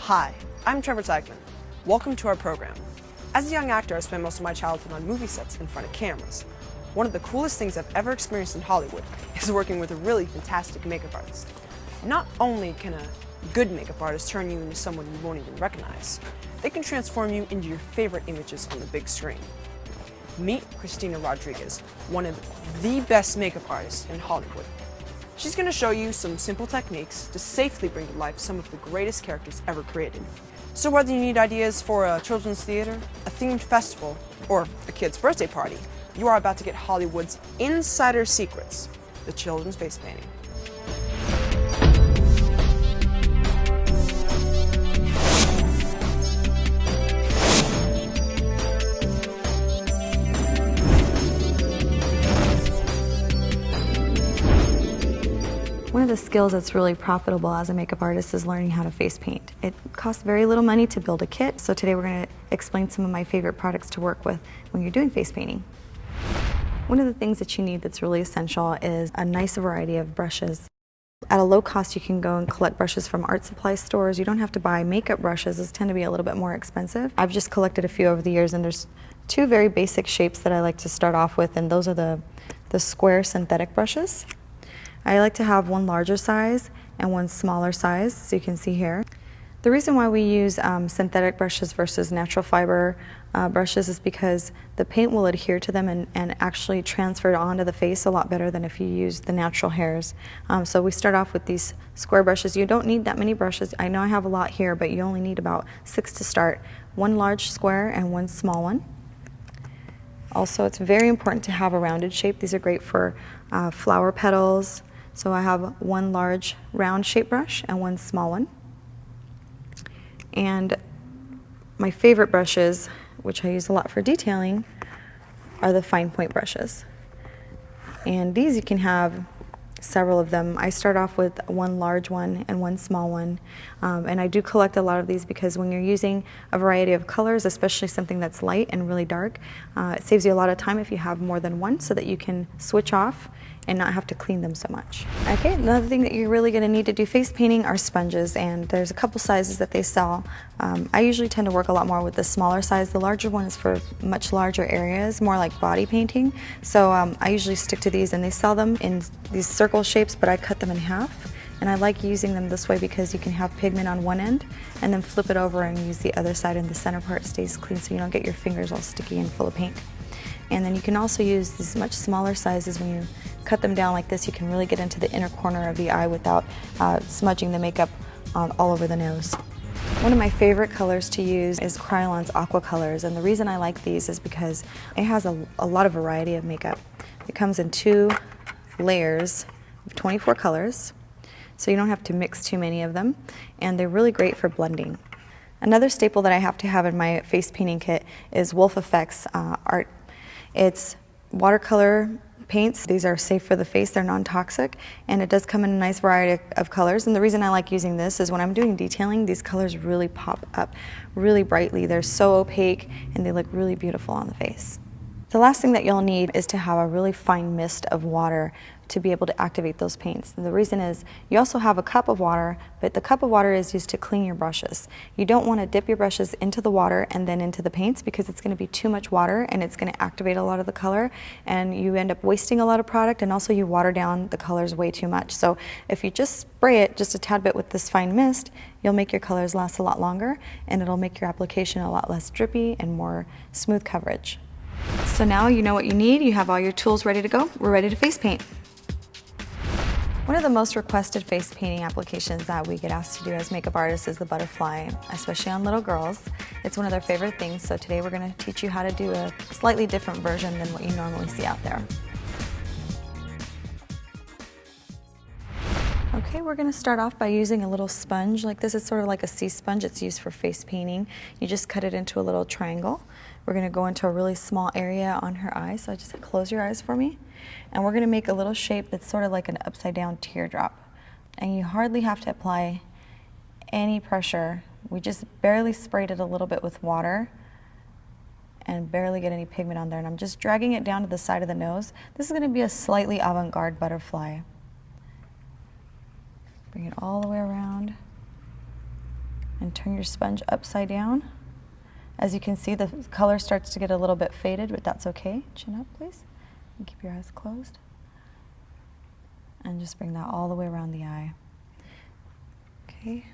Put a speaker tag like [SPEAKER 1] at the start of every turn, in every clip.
[SPEAKER 1] Hi, I'm Trevor Teichman. Welcome to our program. As a young actor, I spent most of my childhood on movie sets in front of cameras. One of the coolest things I've ever experienced in Hollywood is working with a really fantastic makeup artist. Not only can a good makeup artist turn you into someone you won't even recognize, they can transform you into your favorite images on the big screen. Meet Christina Rodriguez, one of the best makeup artists in Hollywood. She's going to show you some simple techniques to safely bring to life some of the greatest characters ever created. So whether you need ideas for a children's theater, a themed festival, or a kid's birthday party, you are about to get Hollywood's insider secrets, the children's face painting.
[SPEAKER 2] One of the skills that's really profitable as a makeup artist is learning how to face paint. It costs very little money to build a kit, so today we're going to explain some of my favorite products to work with when you're doing face painting. One of the things that you need that's really essential is a nice variety of brushes. At a low cost, you can go and collect brushes from art supply stores. You don't have to buy makeup brushes. Those tend to be a little bit more expensive. I've just collected a few over the years, and there's two very basic shapes that I like to start off with, and those are the square synthetic brushes. I like to have one larger size and one smaller size, so you can see here. The reason why we use synthetic brushes versus natural fiber brushes is because the paint will adhere to them and actually transfer onto the face a lot better than if you use the natural hairs. So we start off with these square brushes. You don't need that many brushes. I know I have a lot here, but you only need about 6 to start. One large square and one small one. Also, it's very important to have a rounded shape. These are great for flower petals. So I have one large round shape brush and one small one. And my favorite brushes, which I use a lot for detailing, are the fine point brushes. And these you can have several of them. I start off with one large one and one small one. And I do collect a lot of these because when you're using a variety of colors, especially something that's light and really dark, it saves you a lot of time if you have more than one so that you can switch off and not have to clean them so much. Okay, another thing that you're really going to need to do face painting are sponges, and there's a couple sizes that they sell. I usually tend to work a lot more with the smaller size. The larger one is for much larger areas, more like body painting. So I usually stick to these, and they sell them in these circle shapes, but I cut them in half. And I like using them this way because you can have pigment on one end and then flip it over and use the other side, and the center part stays clean so you don't get your fingers all sticky and full of paint. And then you can also use these much smaller sizes. When you cut them down like this, you can really get into the inner corner of the eye without smudging the makeup all over the nose. One of my favorite colors to use is Krylon's Aqua Colors, and the reason I like these is because it has a lot of variety of makeup. It comes in 2 layers of 24 colors, so you don't have to mix too many of them, and they're really great for blending. Another staple that I have to have in my face painting kit is Wolf Effects art. It's watercolor paints. These are safe for the face, they're non-toxic, and it does come in a nice variety of colors. And the reason I like using this is when I'm doing detailing, these colors really pop up really brightly. They're so opaque and they look really beautiful on the face. The last thing that you'll need is to have a really fine mist of water to be able to activate those paints. And the reason is you also have a cup of water, but the cup of water is used to clean your brushes. You don't want to dip your brushes into the water and then into the paints because it's going to be too much water and it's going to activate a lot of the color, and you end up wasting a lot of product, and also you water down the colors way too much. So if you just spray it just a tad bit with this fine mist, you'll make your colors last a lot longer, and it'll make your application a lot less drippy and more smooth coverage. So now you know what you need, you have all your tools ready to go, we're ready to face paint. One of the most requested face painting applications that we get asked to do as makeup artists is the butterfly, especially on little girls. It's one of their favorite things, so today we're going to teach you how to do a slightly different version than what you normally see out there. Okay, we're going to start off by using a little sponge like this. It's sort of like a sea sponge. It's used for face painting. You just cut it into a little triangle. We're going to go into a really small area on her eye, so just close your eyes for me. And we're going to make a little shape that's sort of like an upside down teardrop. And you hardly have to apply any pressure. We just barely sprayed it a little bit with water and barely get any pigment on there. And I'm just dragging it down to the side of the nose. This is going to be a slightly avant-garde butterfly. Bring it all the way around. And turn your sponge upside down. As you can see, the color starts to get a little bit faded, but that's okay. Chin up, please. And keep your eyes closed. And just bring that all the way around the eye. Okay.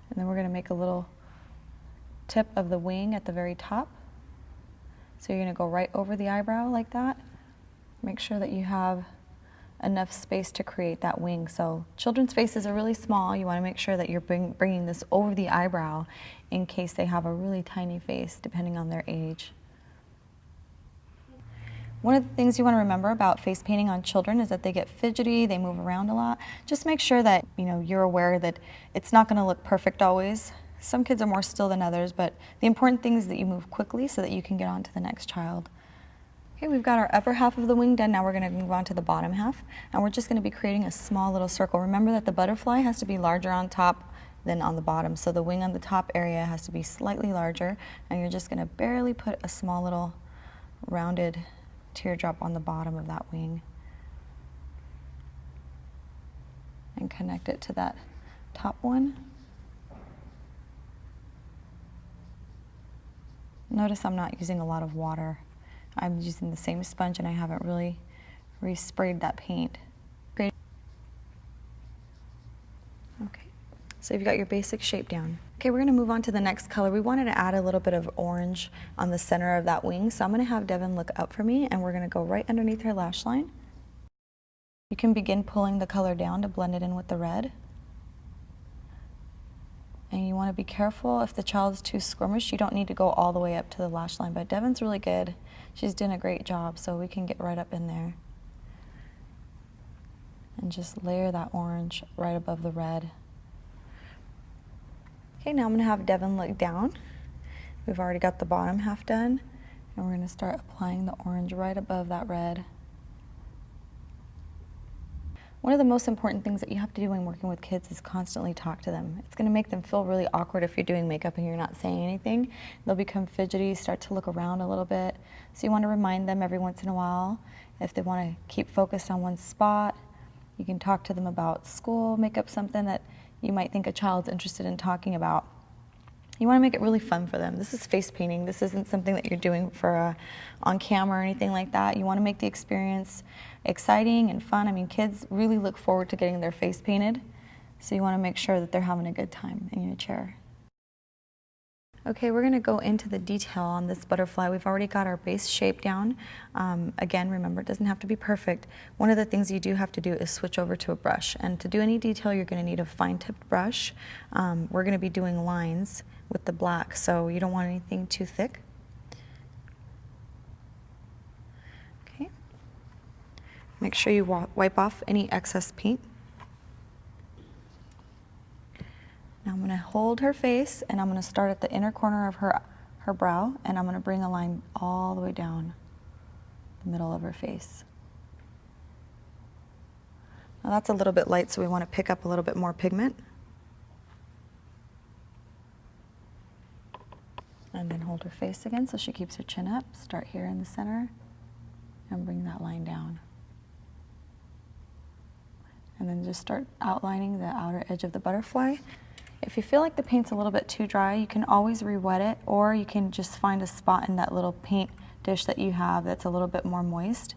[SPEAKER 2] And then we're going to make a little tip of the wing at the very top. So you're going to go right over the eyebrow like that. Make sure that you have enough space to create that wing. So children's faces are really small. You want to make sure that you're bringing this over the eyebrow in case they have a really tiny face, depending on their age. One of the things you want to remember about face painting on children is that they get fidgety, they move around a lot. Just make sure that you're aware that it's not going to look perfect always. Some kids are more still than others, but the important thing is that you move quickly so that you can get on to the next child. Okay, we've got our upper half of the wing done. Now we're going to move on to the bottom half, and we're just going to be creating a small little circle. Remember that the butterfly has to be larger on top than on the bottom, so the wing on the top area has to be slightly larger, and you're just going to barely put a small little rounded teardrop on the bottom of that wing and connect it to that top one. Notice I'm not using a lot of water. I'm using the same sponge and I haven't really resprayed that paint. Great. Okay, so you've got your basic shape down. Okay, we're going to move on to the next color. We wanted to add a little bit of orange on the center of that wing, so I'm going to have Devin look up for me and we're going to go right underneath her lash line. You can begin pulling the color down to blend it in with the red. And you want to be careful if the child is too squirmish, you don't need to go all the way up to the lash line, but Devin's really good. She's doing a great job, so we can get right up in there. And just layer that orange right above the red. Okay, now I'm going to have Devin look down. We've already got the bottom half done, and we're going to start applying the orange right above that red. One of the most important things that you have to do when working with kids is constantly talk to them. It's going to make them feel really awkward if you're doing makeup and you're not saying anything. They'll become fidgety, start to look around a little bit. So you want to remind them every once in a while. If they want to keep focused on one spot, you can talk to them about school, make up something that you might think a child's interested in talking about. You want to make it really fun for them. This is face painting. This isn't something that you're doing for on camera or anything like that. You want to make the experience exciting and fun. I mean, kids really look forward to getting their face painted, so you want to make sure that they're having a good time in your chair. Okay, we're going to go into the detail on this butterfly. We've already got our base shape down. Again, remember, it doesn't have to be perfect. One of the things you do have to do is switch over to a brush. And to do any detail, you're going to need a fine-tipped brush. We're going to be doing lines with the black, so you don't want anything too thick. Okay. Make sure you wipe off any excess paint. Now I'm going to hold her face, and I'm going to start at the inner corner of her brow, and I'm going to bring a line all the way down the middle of her face. Now that's a little bit light, so we want to pick up a little bit more pigment. And then hold her face again so she keeps her chin up. Start here in the center and bring that line down. And then just start outlining the outer edge of the butterfly. If you feel like the paint's a little bit too dry, you can always re-wet it, or you can just find a spot in that little paint dish that you have that's a little bit more moist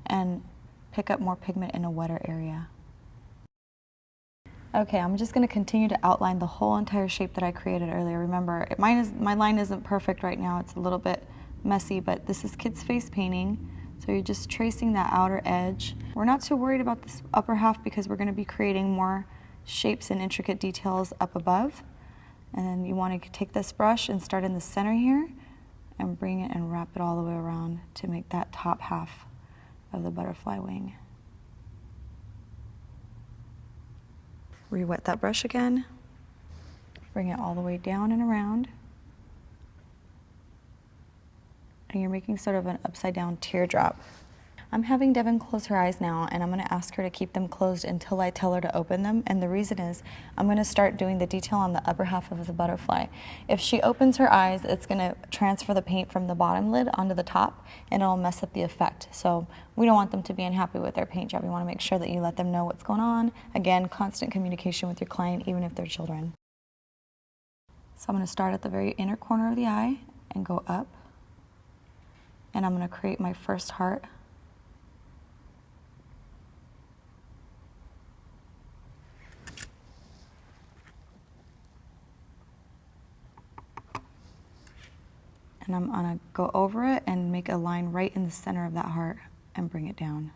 [SPEAKER 2] and pick up more pigment in a wetter area. Okay, I'm just going to continue to outline the whole entire shape that I created earlier. Remember, my line isn't perfect right now. It's a little bit messy, but this is kids' face painting. So you're just tracing that outer edge. We're not too worried about this upper half because we're going to be creating more shapes and intricate details up above. And then you want to take this brush and start in the center here and bring it and wrap it all the way around to make that top half of the butterfly wing. Re-wet that brush again. Bring it all the way down and around. And you're making sort of an upside down teardrop. I'm having Devin close her eyes now, and I'm going to ask her to keep them closed until I tell her to open them. And the reason is I'm going to start doing the detail on the upper half of the butterfly. If she opens her eyes, it's going to transfer the paint from the bottom lid onto the top, and it'll mess up the effect. So we don't want them to be unhappy with their paint job. You want to make sure that you let them know what's going on. Again, constant communication with your client, even if they're children. So I'm going to start at the very inner corner of the eye and go up. And I'm going to create my first heart. And I'm going to go over it and make a line right in the center of that heart and bring it down.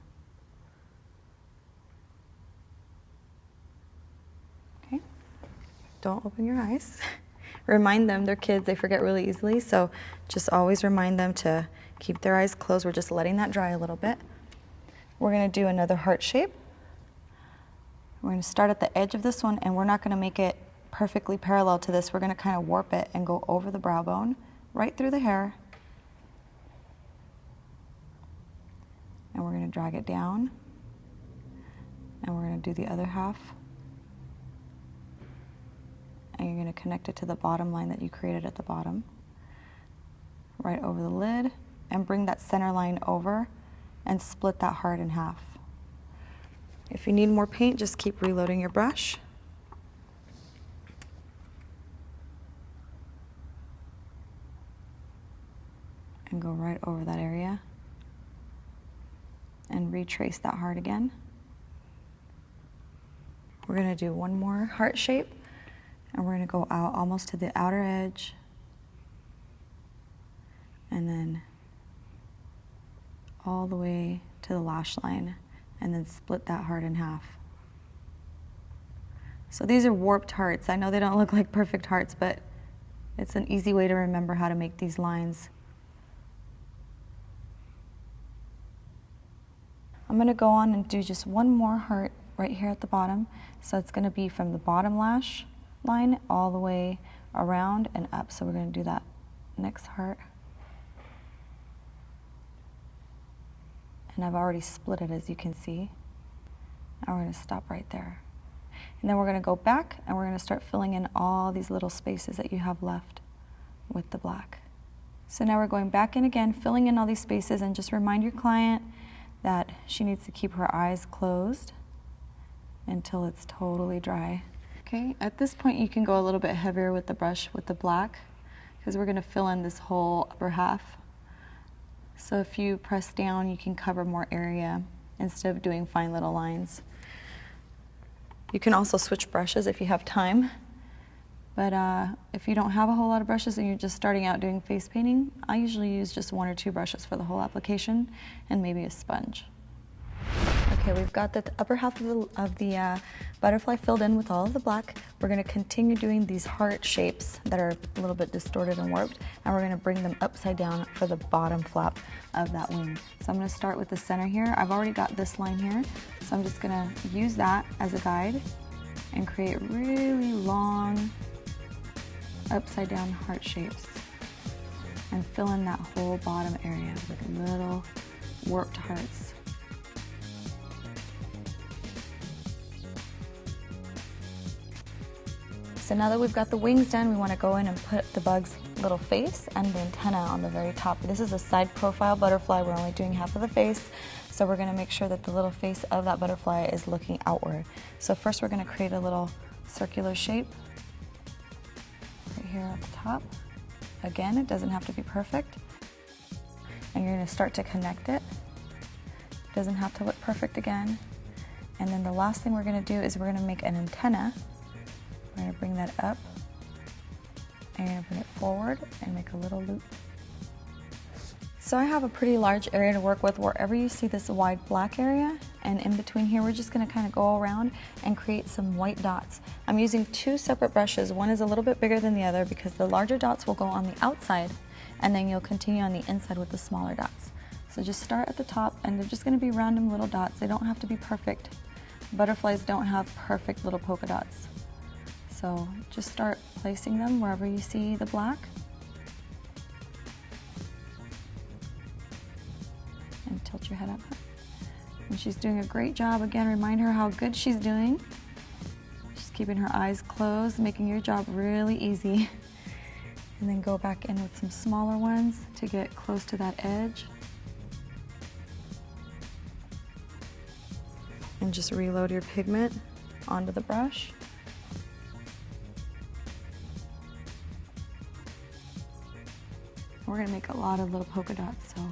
[SPEAKER 2] Okay. Don't open your eyes. Remind them, they're kids, they forget really easily, so just always remind them to keep their eyes closed. We're just letting that dry a little bit. We're going to do another heart shape. We're going to start at the edge of this one, and we're not going to make it perfectly parallel to this. We're going to kind of warp it and go over the brow bone, right through the hair. And we're going to drag it down. And we're going to do the other half. And you're going to connect it to the bottom line that you created at the bottom. Right over the lid, and bring that center line over and split that heart in half. If you need more paint, just keep reloading your brush. And go right over that area. And retrace that heart again. We're going to do one more heart shape. And we're going to go out almost to the outer edge. And then all the way to the lash line. And then split that heart in half. So these are warped hearts. I know they don't look like perfect hearts, but it's an easy way to remember how to make these lines. I'm going to go on and do just one more heart right here at the bottom. So it's going to be from the bottom lash line all the way around and up. So we're going to do that next heart. And I've already split it, as you can see. And we're going to stop right there. And then we're going to go back and we're going to start filling in all these little spaces that you have left with the black. So now we're going back in again, filling in all these spaces, and just remind your client that she needs to keep her eyes closed until it's totally dry. Okay, at this point you can go a little bit heavier with the brush with the black, because we're going to fill in this whole upper half. So if you press down, you can cover more area instead of doing fine little lines. You can also switch brushes if you have time. But if you don't have a whole lot of brushes and you're just starting out doing face painting, I usually use just 1 or 2 brushes for the whole application and maybe a sponge. Okay, we've got the upper half of the butterfly filled in with all of the black. We're going to continue doing these heart shapes that are a little bit distorted and warped, and we're going to bring them upside down for the bottom flap of that wing. So I'm going to start with the center here. I've already got this line here, so I'm just going to use that as a guide and create really long upside down heart shapes and fill in that whole bottom area with little warped hearts. So now that we've got the wings done, we want to go in and put the bug's little face and the antenna on the very top. This is a side profile butterfly. We're only doing half of the face, so we're going to make sure that the little face of that butterfly is looking outward. So first we're going to create a little circular shape right here at the top. Again, it doesn't have to be perfect. And you're going to start to connect it. It doesn't have to look perfect again. And then the last thing we're going to do is we're going to make an antenna. We're going to bring that up, and you're going to bring it forward and make a little loop. So I have a pretty large area to work with wherever you see this wide black area, and in between here we're just going to kind of go around and create some white dots. I'm using 2 separate brushes. One is a little bit bigger than the other because the larger dots will go on the outside, and then you'll continue on the inside with the smaller dots. So just start at the top, and they're just going to be random little dots. They don't have to be perfect. Butterflies don't have perfect little polka dots. So just start placing them wherever you see the black. And tilt your head up. And she's doing a great job. Again, remind her how good she's doing. She's keeping her eyes closed, making your job really easy. And then go back in with some smaller ones to get close to that edge. And just reload your pigment onto the brush. We're gonna make a lot of little polka dots, so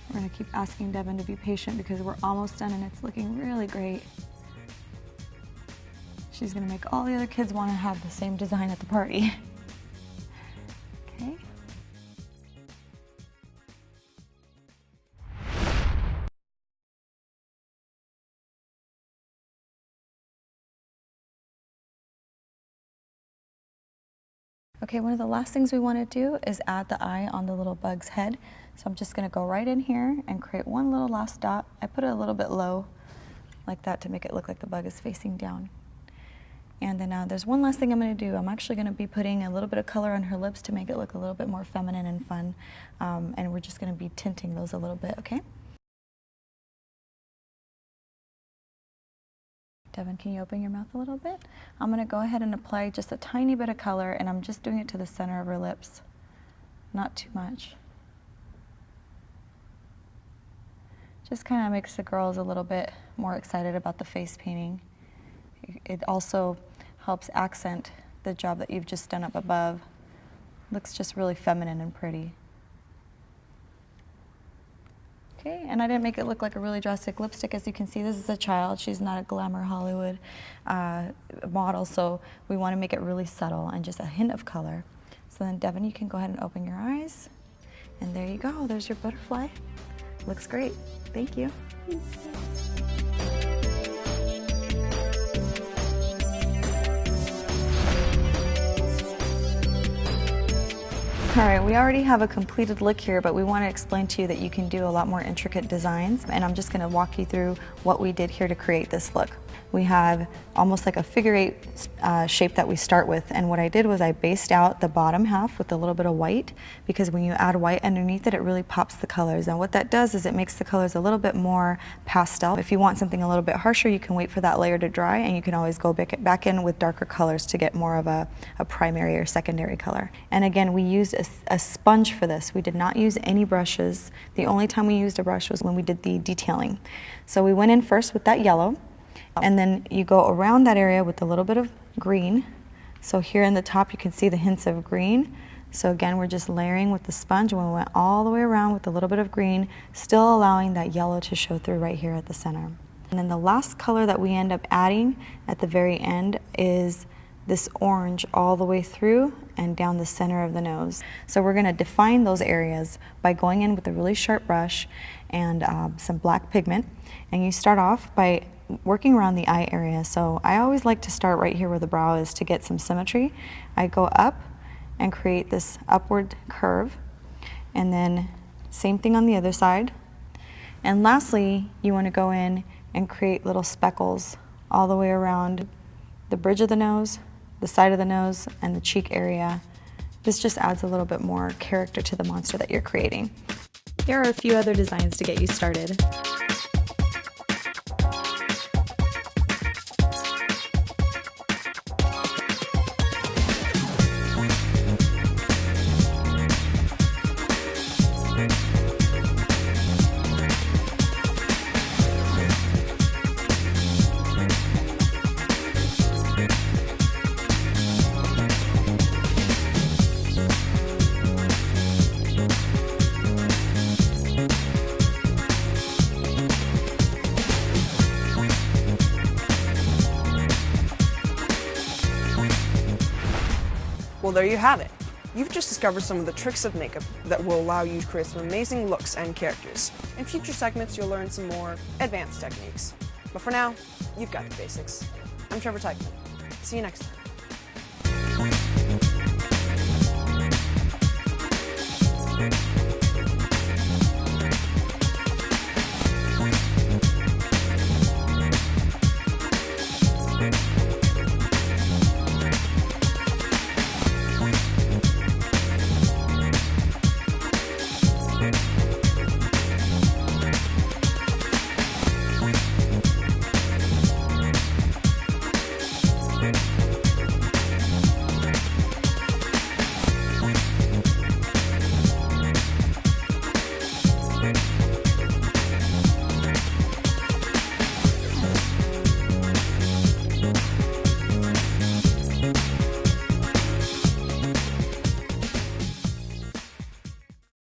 [SPEAKER 2] we're gonna keep asking Devin to be patient because we're almost done and it's looking really great. She's gonna make all the other kids wanna have the same design at the party. Okay. Okay, one of the last things we want to do is add the eye on the little bug's head. So I'm just going to go right in here and create one little last dot. I put it a little bit low like that to make it look like the bug is facing down. And then there's one last thing I'm going to do. I'm actually going to be putting a little bit of color on her lips to make it look a little bit more feminine and fun. And we're just going to be tinting those a little bit, okay? Devin, can you open your mouth a little bit? I'm going to go ahead and apply just a tiny bit of color, and I'm just doing it to the center of her lips. Not too much. Just kind of makes the girls a little bit more excited about the face painting. It also helps accent the job that you've just done up above. Looks just really feminine and pretty. Okay, and I didn't make it look like a really drastic lipstick. As you can see, this is a child. She's not a glamour Hollywood model, so we want to make it really subtle and just a hint of color. So then, Devin, you can go ahead and open your eyes. And there you go. There's your butterfly. Looks great. Thank you. All right, we already have a completed look here, but we want to explain to you that you can do a lot more intricate designs, and I'm just going to walk you through what we did here to create this look. We have almost like a figure eight shape that we start with, and what I did was I based out the bottom half with a little bit of white, because when you add white underneath it, it really pops the colors, and what that does is it makes the colors a little bit more pastel. If you want something a little bit harsher, you can wait for that layer to dry, and you can always go back in with darker colors to get more of a primary or secondary color. And again, we used a sponge for this. We did not use any brushes. The only time we used a brush was when we did the detailing. So we went in first with that yellow, and then you go around that area with a little bit of green. So here in the top you can see the hints of green. So again, we're just layering with the sponge, and we went all the way around with a little bit of green, still allowing that yellow to show through right here at the center. And then the last color that we end up adding at the very end is this orange all the way through and down the center of the nose. So we're going to define those areas by going in with a really sharp brush and some black pigment. And you start off by working around the eye area. So I always like to start right here where the brow is to get some symmetry. I go up and create this upward curve, and then same thing on the other side. And lastly, you want to go in and create little speckles all the way around the bridge of the nose, the side of the nose, and the cheek area. This just adds a little bit more character to the monster that you're creating. There are a few other designs to get you started.
[SPEAKER 1] Well, there you have it. You've just discovered some of the tricks of makeup that will allow you to create some amazing looks and characters. In future segments, you'll learn some more advanced techniques. But for now, you've got the basics. I'm Trevor Teichman. See you next time.